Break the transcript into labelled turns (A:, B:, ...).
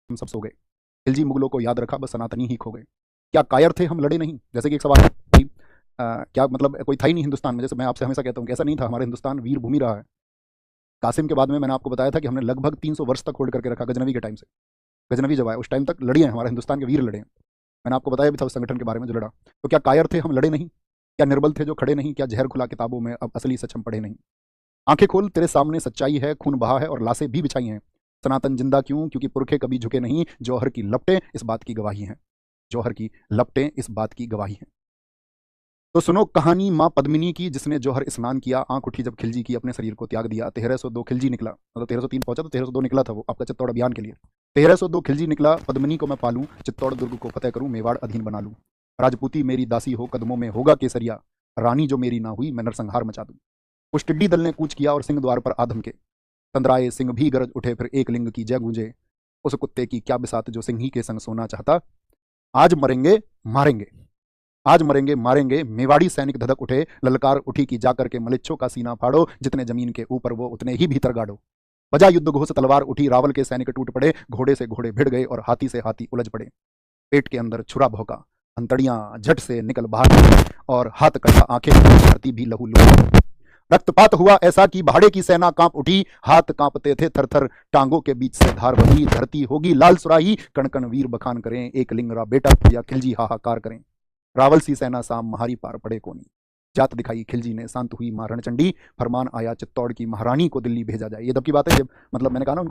A: हम सब सो गए। खिलजी मुगलों को याद रखा, बस सनातनी ही खो गए। क्या कायर थे हम, लड़े नहीं? जैसे कि एक सवाल है कि क्या मतलब कोई था ही नहीं हिंदुस्तान में? जैसे मैं आपसे हमेशा कहता हूँ कि ऐसा नहीं था, हमारा हिंदुस्तान वीर भूमि रहा है। कासिम के बाद में मैंने आपको बताया था कि हमने लगभग 300 वर्ष तक होल्ड करके रखा, गजनवी के टाइम से। गजनवी जब आया उस टाइम तक लड़ी हैं, हमारे हिंदुस्तान के वीर लड़े हैं। मैंने आपको बताया भी था उस संगठन के बारे में जो लड़ा। तो क्या कायर थे हम, लड़े नहीं? क्या निर्बल थे जो खड़े नहीं? क्या जहर खुला किताबों में, अब असली सच हम पढ़े नहीं? आंखें खोल, तेरे सामने सच्चाई है, खून बहा है और लाशें भी बिछाई हैं। सनातन जिंदा क्यों? क्योंकि पुरखे कभी झुके नहीं। जौहर की लपटें इस बात की गवाही हैं। जौहर की लपटें इस बात की गवाही हैं। तो सुनो कहानी माँ पद्मिनी की, जिसने जौहर स्नान किया, आंख उठी जब खिलजी की, अपने शरीर को त्याग दिया। 1302 खिलजी निकला, मतलब 1303 पहुंचा तो 1302 निकला था वो आपका चित्तौड़ अभियान के लिए। 1302 खिलजी निकला, पद्मिनी को मैं पालूं, चित्तौड़ दुर्ग को फतेह करूं, मेवाड़ अधीन बना लूं। राजपूती मेरी दासी हो, कदमों में होगा केसरिया। रानी जो मेरी ना हुई, मैं नरसंहार मचा दूं। उस टिड्डी दल ने कूच किया और सिंह द्वार पर आधम के। तंद्राए सिंह भी गरज उठे, फिर एक लिंग की जय गूंजे। उस कुत्ते की क्या बिसात जो सिंही के संग सोना चाहता। आज मरेंगे मारेंगे, आज मरेंगे मारेंगे, मेवाड़ी सैनिक धधक उठे। ललकार उठी कि जाकर के मलिच्छों का सीना फाड़ो, जितने जमीन के ऊपर वो उतने ही भीतर गाड़ो। बजा युद्ध घोष, तलवार उठी, रावल के सैनिक टूट पड़े। घोड़े से घोड़े भिड़ गए और हाथी से हाथी उलझ पड़े। पेट के अंदर छुरा भौंका, अंतड़ियां झट से निकल बाहर, और हाथ कटा, आंखें धरती भी लहू लुढ़की। रक्तपात हुआ ऐसा कि भाड़े की सेना कांप उठी। हाथ कांपते थे थर-थर, टांगों के बीच से धार बही। धरती होगी लाल सुराही, कण कण वीर बखान करें। एक लिंगरा बेटा या खिलजी हाहाकार करें। रावल सी सेना साम महारी पार पड़े कोनी। जात दिखाई खिलजी ने, शांत हुई मां रणचंडी। फरमान आया चित्तौड़ की महारानी को दिल्ली भेजा जाए। ये तब की बात है जब मतलब मैंने कहा ना उनको